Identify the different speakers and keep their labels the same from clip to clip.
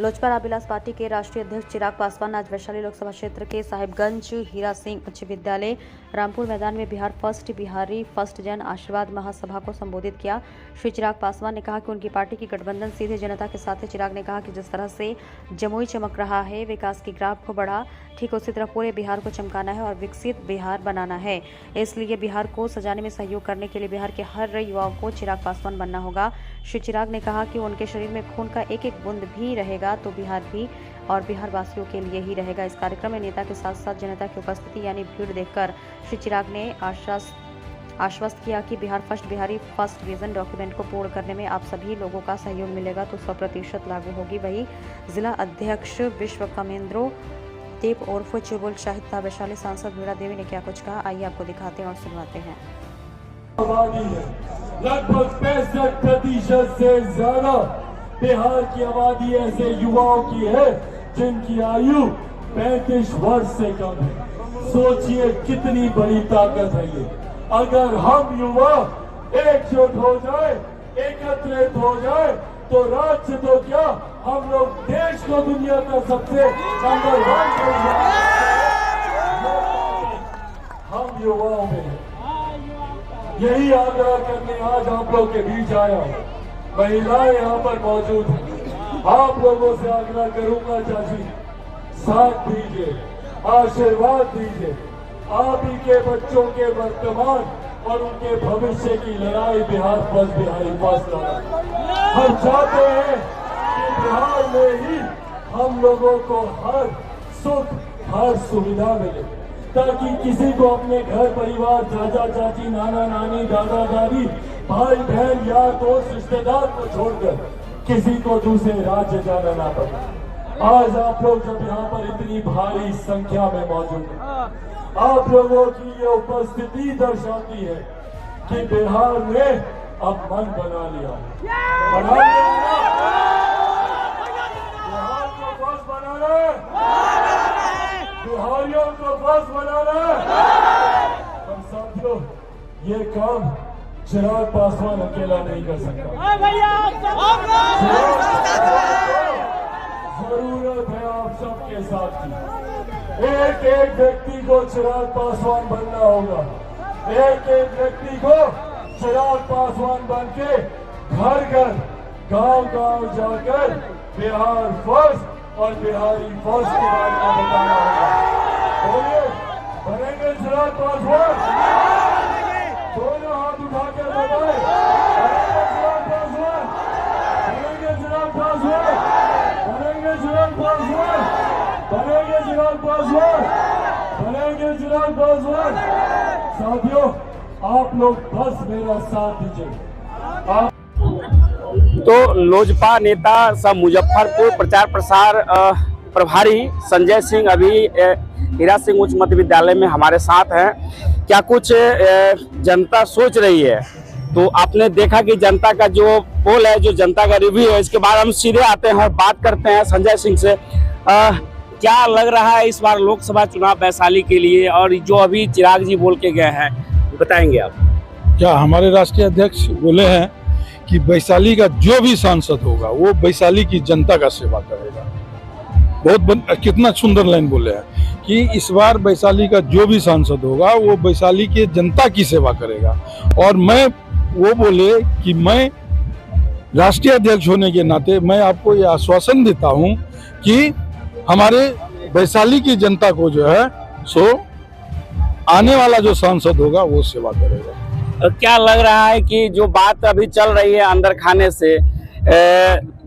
Speaker 1: Lojpa Ramvilas party के राष्ट्रीय अध्यक्ष चिराग पासवान आज वैशाली लोकसभा क्षेत्र के साहिबगंज हीरा सिंह उच्च विद्यालय रामपुर मैदान में बिहार फर्स्ट बिहारी फर्स्ट जन आशीर्वाद महासभा को संबोधित किया। श्री चिराग पासवान ने कहा कि उनकी पार्टी की गठबंधन सीधे जनता के साथ है। चिराग ने कहा कि जिस तरह से जमुई चमक रहा है, विकास की ग्राफ को बढ़ा, ठीक उसी तरह पूरे बिहार को चमकाना है और विकसित बिहार बनाना है। इसलिए बिहार को सजाने में सहयोग करने के लिए बिहार के हर युवाओं को चिराग पासवान बनना होगा। श्री चिराग ने कहा कि उनके शरीर में खून का एक एक बूंद भी रहेगा तो बिहार भी और बिहार वासियों के लिए ही रहेगा। इस कार्यक्रम में नेता के साथ साथ जनता की उपस्थिति यानी भीड़ देखकर श्री चिराग ने आश्वस्त किया कि Bihar first Bihari first vision document को पूर्ण करने में आप सभी लोगों का सहयोग मिलेगा तो 100% लागू होगी। वही जिला अध्यक्ष विश्व कमेंद्रो देव उर्फ चुलबुल शाहिद था। वैशाली सांसद मीरा देवी ने क्या कुछ कहा, आइए आपको दिखाते हैं और सुनवाते हैं।
Speaker 2: लगभग 65% से ज्यादा बिहार की आबादी ऐसे युवाओं की है जिनकी आयु 35 वर्ष से कम है। सोचिए कितनी बड़ी ताकत है ये। अगर हम युवा एकजुट हो जाए, एकत्रित हो जाए तो राज्य तो क्या, हम लोग देश को दुनिया का सबसे नंबर 1 हम युवाओं में है। यही आग्रह करने आज आप लोग के बीच आया हूँ। महिलाएं यहाँ पर मौजूद हैं। आप लोगों से आग्रह करूंगा, चाची साथ दीजिए, आशीर्वाद दीजिए। आप ही के बच्चों के वर्तमान और उनके भविष्य की लड़ाई बिहार फर्स्ट बिहारी फर्स्ट हम चाहते हैं कि बिहार में ही हम लोगों को हर सुख हर सुविधा मिले, ताकि किसी को अपने घर परिवार चाचा चाची नाना नानी दादा दादी भाई बहन यार दोस्त रिश्तेदार को छोड़कर किसी को दूसरे राज्य जाना ना पड़े। आज आप लोग जब यहाँ पर इतनी भारी संख्या में मौजूद हैं, आप लोगों की ये उपस्थिति दर्शाती है कि बिहार ने अब मन बना लिया। बिहार को फर्स्ट बनाना है, बिहारियों को फर्स्ट बनाना है। हम साथियों, ये काम चिराग पासवान अकेला नहीं कर सकता। जरूरत है आप सबके साथ की। एक एक व्यक्ति को चिराग पासवान बनना होगा। एक एक व्यक्ति को चिराग पासवान बन के घर घर गांव गांव जाकर बिहार फर्स्ट और बिहारी फर्स्ट के बारे में बताना होगा। बोलिए, बनेंगे चिराग पासवान? दोनों हाथ उठा कर बताए, बनेंगे चिराग पासवान? बनेंगे चिराग पासवान? बनेंगे चिराग पासवान? बनेंगे चिराग पासवान? बनेंगे चिराग पासवान? साथियों, आप लोग बस मेरा साथ दीजिए।
Speaker 3: तो लोजपा नेता सब मुजफ्फरपुर प्रचार प्रसार प्रभारी संजय सिंह अभी हीरा सिंह उच्च मध्य विद्यालय में हमारे साथ हैं। क्या कुछ जनता सोच रही है, तो आपने देखा कि जनता का जो पोल है, जो जनता का रिव्यू है, इसके बाद हम सीधे आते हैं और बात करते हैं संजय सिंह से। क्या लग रहा है इस बार लोकसभा चुनाव वैशाली के लिए, और जो अभी चिराग जी बोल के गए हैं बताएंगे आप?
Speaker 4: क्या हमारे राष्ट्रीय अध्यक्ष बोले हैं कि वैशाली का जो भी सांसद होगा वो वैशाली की जनता का सेवा करेगा। कितना सुंदर लाइन बोले हैं कि इस बार वैशाली का जो भी सांसद होगा वो वैशाली के जनता की सेवा करेगा। और मैं वो बोले कि मैं राष्ट्रीय अध्यक्ष होने के नाते मैं आपको ये आश्वासन देता हूं कि हमारे वैशाली की जनता को जो है सो आने वाला जो सांसद होगा वो सेवा करेगा।
Speaker 3: क्या लग रहा है कि जो बात अभी चल रही है अंदर खाने से,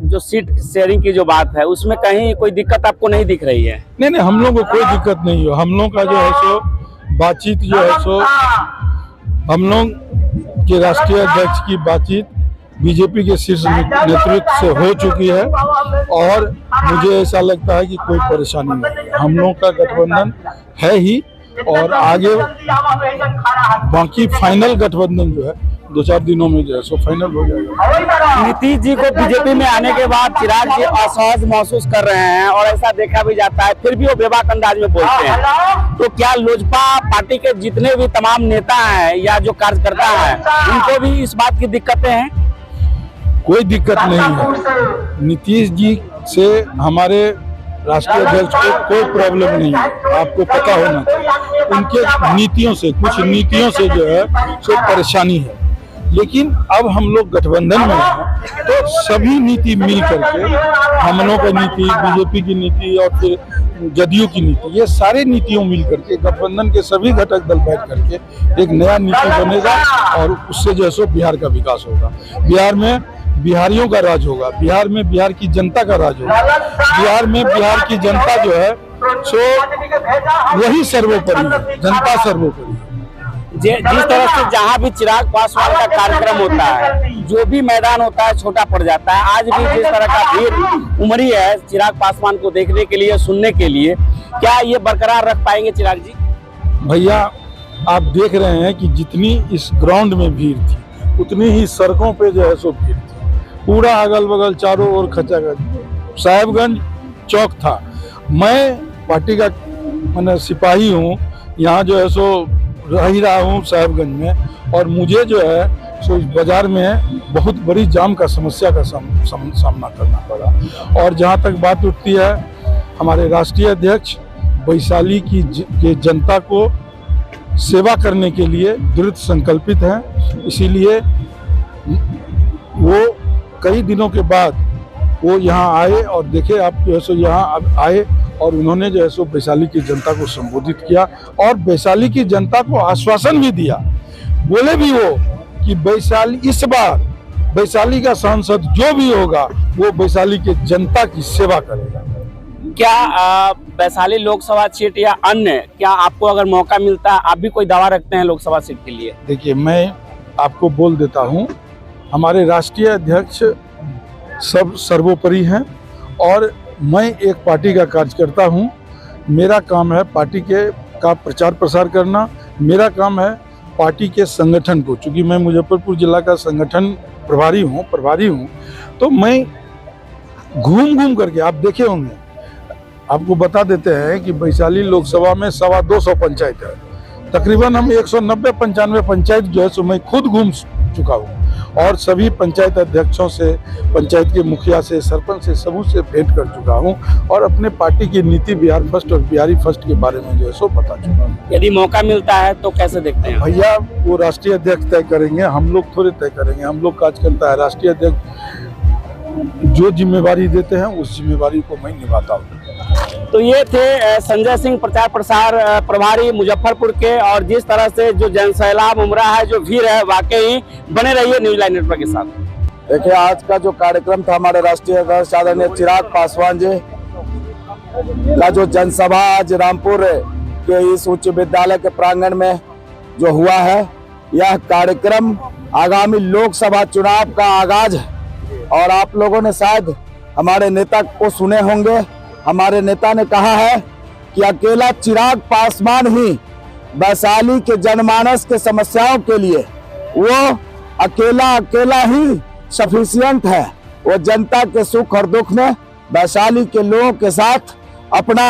Speaker 3: जो सीट शेयरिंग की जो बात है, उसमें कहीं कोई दिक्कत आपको नहीं दिख रही है?
Speaker 4: नहीं, हम लोग को कोई दिक्कत नहीं हो। हम लोग का जो है सो बातचीत जो है सो हम लोग के राष्ट्रीय अध्यक्ष की बातचीत बीजेपी के शीर्ष नेतृत्व से हो चुकी है और मुझे ऐसा लगता है कि कोई परेशानी नहीं है। हम लोग का गठबंधन है ही और आगे बाकी फाइनल गठबंधन जो है 2-4 दिनों में जो है सो फाइनल हो जाएगा।
Speaker 3: नीतीश जी को बीजेपी में आने के बाद चिराग जी असहज महसूस कर रहे हैं और ऐसा देखा भी जाता है, फिर भी वो बेबाक अंदाज में बोलते हैं। तो क्या लोजपा पार्टी के जितने भी तमाम नेता हैं या जो कार्यकर्ता हैं, उनको भी इस बात की दिक्कतें हैं?
Speaker 4: कोई दिक्कत नहीं है। नीतीश जी से हमारे राष्ट्रीय अध्यक्ष को कोई प्रॉब्लम नहीं है, आपको पता होना चाहिए। उनके नीतियों से, कुछ नीतियों से जो है सो परेशानी है, लेकिन अब हम लोग गठबंधन में हैं तो सभी नीति मिल करके, हम लोगों की नीति, बीजेपी की नीति और फिर जदयू की नीति, ये सारे नीतियों मिल करके गठबंधन के सभी घटक दल बैठ करके एक नया नीति बनेगा और उससे जो है सो बिहार का विकास होगा। बिहार में बिहारियों का राज होगा, बिहार में बिहार की जनता का राज होगा। बिहार में बिहार की जनता जो है सो वही सर्वोपरि है, जनता सर्वोपरि है।
Speaker 3: जिस तरह से जहाँ भी चिराग पासवान का कार्यक्रम होता है, जो भी मैदान होता है छोटा पड़ जाता है। आज भी जिस तरह का भीड़ उमड़ी है चिराग पासवान को देखने के लिए, सुनने के लिए, क्या ये बरकरार रख पाएंगे चिराग जी?
Speaker 4: भैया आप देख रहे हैं कि जितनी इस ग्राउंड में भीड़ थी उतनी ही सड़कों पे जो है सो भीड़ थी। पूरा अगल बगल चारों ओर खचाखच साहेबगंज चौक था। मैं पार्टी का मैंने सिपाही हूँ, यहाँ जो है सो रह ही रहा हूँ साहेबगंज में, और मुझे जो है सो इस बाजार में बहुत बड़ी जाम का समस्या का सामना करना पड़ा। और जहाँ तक बात उठती है, हमारे राष्ट्रीय अध्यक्ष वैशाली की जनता को सेवा करने के लिए दृढ़ संकल्पित हैं, इसीलिए वो कई दिनों के बाद वो यहाँ आए और देखे आप जो है सो यहाँ आए और उन्होंने जो है सो वैशाली की जनता को संबोधित किया और वैशाली की जनता को आश्वासन भी दिया। बोले भी वो कि वैशाली इस बार वैशाली का सांसद जो भी होगा वो वैशाली की जनता की सेवा करेगा।
Speaker 3: क्या वैशाली लोकसभा सीट या अन्य, क्या आपको अगर मौका मिलता है आप भी कोई दावा रखते हैं लोकसभा सीट के लिए?
Speaker 4: देखिए, मैं आपको बोल देता हूँ, हमारे राष्ट्रीय अध्यक्ष सब सर्वोपरि हैं और मैं एक पार्टी का कार्यकर्ता हूं। मेरा काम है पार्टी का प्रचार प्रसार करना, मेरा काम है पार्टी के संगठन को, चूंकि मैं मुजफ्फरपुर जिला का संगठन प्रभारी हूं, तो मैं घूम करके, आप देखे होंगे, आपको बता देते हैं कि वैशाली लोकसभा में 225 पंचायत है। तकरीबन हम 190-95 पंचायत जो है सो मैं खुद घूम चुका हूँ और सभी पंचायत अध्यक्षों से, पंचायत के मुखिया से, सरपंच से, सबू से भेंट कर चुका हूँ और अपने पार्टी की नीति बिहार फर्स्ट और बिहारी फर्स्ट के बारे में जो है सो बता चुका हूँ।
Speaker 3: यदि मौका मिलता है तो कैसे देखते हैं?
Speaker 4: भैया वो राष्ट्रीय अध्यक्ष तय करेंगे, हम लोग थोड़े तय करेंगे। हम लोग कार्यकर्ता है, राष्ट्रीय अध्यक्ष जो जिम्मेवारी देते हैं उस जिम्मेवारी को मैं निभाता हूँ।
Speaker 3: तो ये थे संजय सिंह प्रचार प्रसार प्रभारी मुजफ्फरपुर के, और जिस तरह से जो जनसैलाब उमड़ा है, जो भीड़ है, वाकई बने रहिए न्यूज लाइन नेटवर्क के साथ।
Speaker 5: देखिए, आज का जो कार्यक्रम था हमारे राष्ट्रीय अध्यक्ष आदरणीय चिराग पासवान जी का जो जनसभा आज रामपुर के इस उच्च विद्यालय के प्रांगण में जो हुआ है, यह कार्यक्रम आगामी लोकसभा चुनाव का आगाज है। और आप लोगों ने शायद हमारे नेता को सुने होंगे, हमारे नेता ने कहा है कि अकेला चिराग पासवान ही वैशाली के जनमानस के समस्याओं के लिए वो अकेला ही सफिशिएंट है। वो जनता के सुख और दुख में वैशाली के लोगों के साथ अपना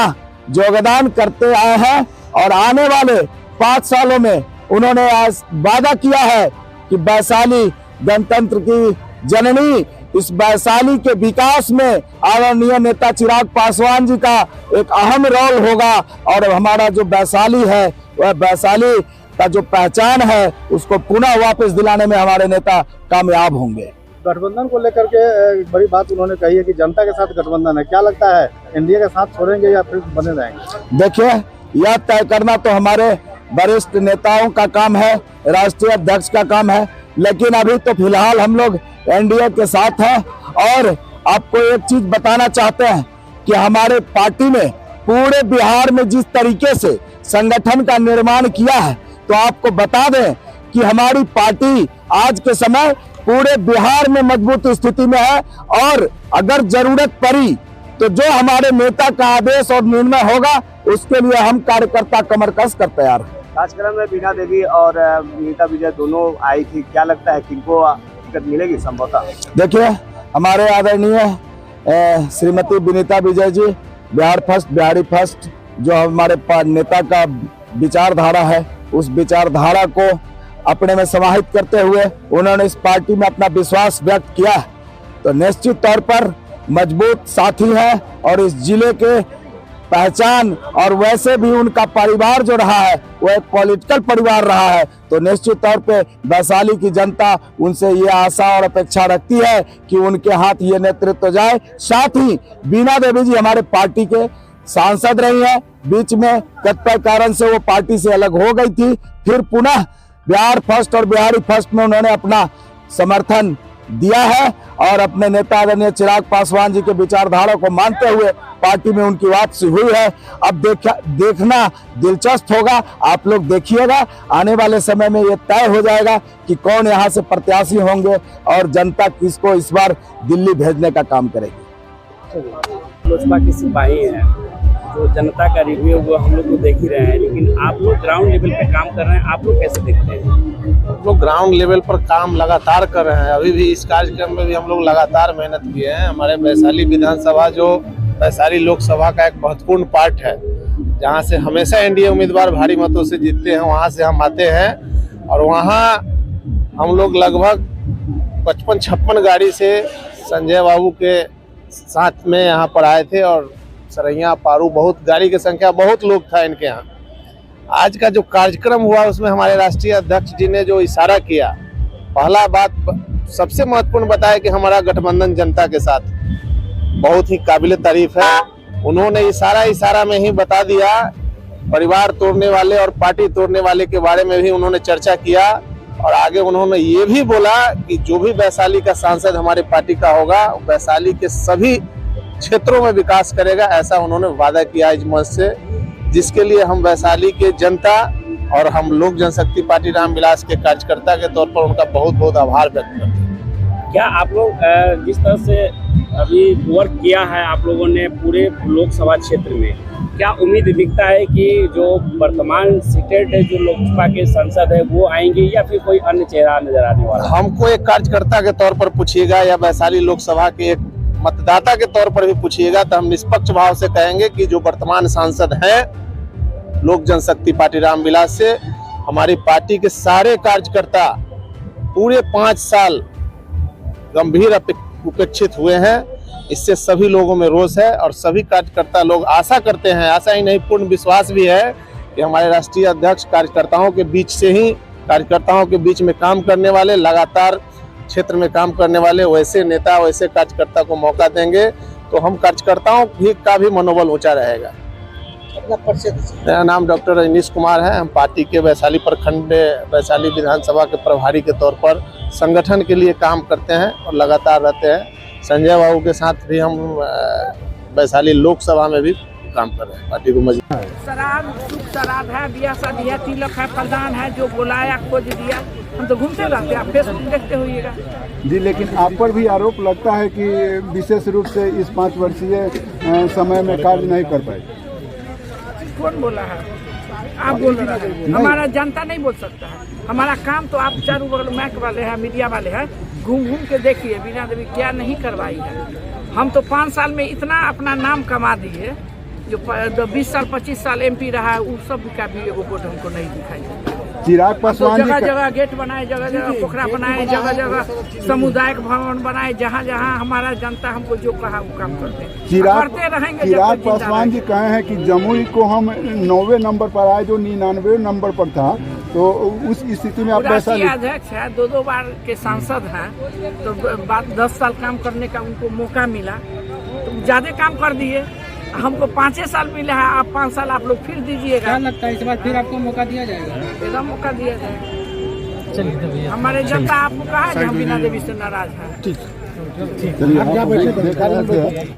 Speaker 5: योगदान करते आए हैं और आने वाले 5 सालों में उन्होंने आज वादा किया है कि वैशाली गणतंत्र की जननी, इस वैशाली के विकास में आदरणीय नेता चिराग पासवान जी का एक अहम रोल होगा और हमारा जो वैशाली है, वह वैशाली का जो पहचान है उसको पुनः वापस दिलाने में हमारे नेता कामयाब होंगे।
Speaker 6: गठबंधन को लेकर के एक बड़ी बात उन्होंने कही है कि जनता के साथ गठबंधन है, क्या लगता है एनडीए के साथ छोड़ेंगे या फिर बने रहेंगे?
Speaker 5: देखिए, यह तय करना तो हमारे वरिष्ठ नेताओं का काम है, राष्ट्रीय अध्यक्ष का काम है, लेकिन अभी तो फिलहाल हम लोग एनडीए के साथ हैं। और आपको एक चीज बताना चाहते हैं कि हमारे पार्टी में पूरे बिहार में जिस तरीके से संगठन का निर्माण किया है, तो आपको बता दें कि हमारी पार्टी आज के समय पूरे बिहार में मजबूत स्थिति में है और अगर जरूरत पड़ी तो जो हमारे नेता का आदेश और निर्णय होगा उसके लिए हम कार्यकर्ता कमर कस कर तैयार हैं।
Speaker 6: कार्यक्रम में बीना देवी और नीता विजय दोनों आई थी, क्या लगता है किनको टिकट मिलेगी संभवतः?
Speaker 5: देखिए, हमारे आदरणीय श्रीमती विनीता विजय जी बिहार फर्स्ट बिहारी फर्स्ट जो हमारे नेता का विचारधारा है, उस विचारधारा को अपने में समाहित करते हुए उन्होंने इस पार्टी में अपना विश्वास व्यक्त किया तो निश्चित तौर पर मजबूत साथी है और इस जिले के पहचान, और वैसे भी उनका परिवार जो रहा है वो एक पॉलिटिकल परिवार रहा है। तो निश्चित तौर पे वैशाली की जनता उनसे ये आशा और अपेक्षा रखती है कि उनके हाथ ये नेतृत्व जाए। साथ ही बीना देवी जी हमारे पार्टी के सांसद रही हैं, बीच में कतिपय कारण से वो पार्टी से अलग हो गई थी, फिर पुनः बिहार फर्स्ट और बिहारी फर्स्ट में उन्होंने अपना समर्थन दिया है और अपने नेता आदरणीय चिराग पासवान जी के विचारधारा को मानते हुए पार्टी में उनकी वापसी हुई है। अब देखना दिलचस्प होगा, आप लोग देखिएगा, आने वाले समय में ये तय हो जाएगा कि कौन यहाँ से प्रत्याशी होंगे और जनता किसको इस बार दिल्ली भेजने का काम करेगी।
Speaker 3: लोजपा के सिपाही हैं, जो जनता का रिव्यू वो हम लोग तो देख ही रहे हैं, लेकिन आप लोग ग्राउंड लेवल पे काम कर रहे हैं, आप लोग कैसे देखते हैं?
Speaker 7: हम लोग ग्राउंड लेवल पर काम लगातार कर रहे हैं। अभी भी इस कार्यक्रम में भी हम लोग लगातार मेहनत किए हैं। हमारे वैशाली विधानसभा जो वैशाली लोकसभा का एक महत्वपूर्ण पार्ट है, जहां से हमेशा एनडीए उम्मीदवार भारी मतों से जीतते हैं, वहां से हम आते हैं और वहां हम लोग लगभग 55-56 गाड़ी से संजय बाबू के साथ में यहाँ पर आए थे और सरैया पारू बहुत गाड़ी की संख्या, बहुत लोग था इनके यहाँ। आज का जो कार्यक्रम हुआ उसमें हमारे राष्ट्रीय अध्यक्ष जी ने जो इशारा किया, पहला बात सबसे महत्वपूर्ण बताया कि हमारा गठबंधन जनता के साथ, बहुत ही काबिल तारीफ है। उन्होंने इशारा में ही बता दिया, परिवार तोड़ने वाले और पार्टी तोड़ने वाले के बारे में भी उन्होंने चर्चा किया और आगे उन्होंने ये भी बोला कि जो भी वैशाली का सांसद हमारे पार्टी का होगा, वैशाली के सभी क्षेत्रों में विकास करेगा, ऐसा उन्होंने वादा किया इस मंच से, जिसके लिए हम वैशाली के जनता और हम लोक जनशक्ति पार्टी रामविलास के कार्यकर्ता के तौर पर उनका बहुत बहुत आभार व्यक्त करते हैं।
Speaker 3: क्या आप लोग जिस तरह से अभी वर्क किया है आप लोगों ने पूरे लोकसभा क्षेत्र में, क्या उम्मीद दिखता है कि जो वर्तमान सीटेड जो लोकसभा के सांसद है वो आएंगे या फिर कोई अन्य चेहरा नजर आने वाला?
Speaker 7: हमको एक कार्यकर्ता के तौर पर पूछिएगा या वैशाली लोकसभा के एक मतदाता के तौर पर भी पूछिएगा तो हम निष्पक्ष भाव से कहेंगे कि जो वर्तमान सांसद हैं लोक जनशक्ति पार्टी रामविलास से, हमारी पार्टी के सारे कार्यकर्ता पूरे 5 साल गंभीर उपेक्षित हुए हैं। इससे सभी लोगों में रोष है और सभी कार्यकर्ता लोग आशा करते हैं, आशा ही नहीं पूर्ण विश्वास भी है कि हमारे राष्ट्रीय अध्यक्ष कार्यकर्ताओं के बीच से ही, कार्यकर्ताओं के बीच में काम करने वाले, लगातार क्षेत्र में काम करने वाले वैसे नेता, वैसे कार्यकर्ता को मौका देंगे तो हम कार्यकर्ताओं का भी मनोबल ऊंचा रहेगा। मेरा नाम डॉक्टर रजनीश कुमार है। हम पार्टी के वैशाली प्रखंड वैशाली विधानसभा के प्रभारी के तौर पर संगठन के लिए काम करते हैं और लगातार रहते हैं। संजय बाबू के साथ भी हम वैशाली लोकसभा में भी काम कर रहे हैं, पार्टी को मजबूत।
Speaker 8: शराब शराब है, बिया शादी है, तिलक है, प्रधान है, जो बुलाया खोज दिया, हम तो घूमते रहते हैं, आप फेसबुक देखते होइएगा
Speaker 6: जी। लेकिन आप पर भी आरोप लगता है कि विशेष रूप से इस 5 वर्षीय समय में कार्य नहीं कर पाए।
Speaker 8: कौन बोला है? आप बोल रहे हैं। हमारा जनता नहीं बोल सकता है। हमारा काम तो आप चारों बगल मैक वाले हैं, मीडिया वाले हैं, घूम घूम के देखिए बीना देवी क्या नहीं करवाई है। हम तो 5 साल में इतना अपना नाम कमा दिए, जो 20 साल 25 साल MP रहा है वो सब का भी एगो बोर्ड हमको नहीं दिखाई देता।
Speaker 6: चिराग पासवान
Speaker 8: जगह जगह गेट बनाए, जगह जगह पोखरा बनाए, जगह जगह सामुदायिक भवन बनाए, जहाँ जहाँ हमारा जनता हमको जो कहा वो काम करते हैं, करते रहेंगे।
Speaker 6: चिराग पासवान जी कहे हैं कि जमुई को हम 9वें नंबर पर आए जो 99वें नंबर पर था, तो उस स्थिति में आप
Speaker 8: राष्ट्रीय अध्यक्ष है, 2 बार के सांसद हैं, तो 10 साल काम करने का उनको मौका मिला, तो ज्यादा काम कर दिए। हमको 5 साल मिला है, आप 5 साल आप लोग फिर दीजिएगा।
Speaker 9: क्या लगता है इस बार फिर आपको मौका दिया जाएगा?
Speaker 8: एकदम मौका दिया जाएगा। चलिए, हमारे जनता आपको कहा है कि हम बीना देवी से नाराज हैं।
Speaker 6: ठीक, चलिए।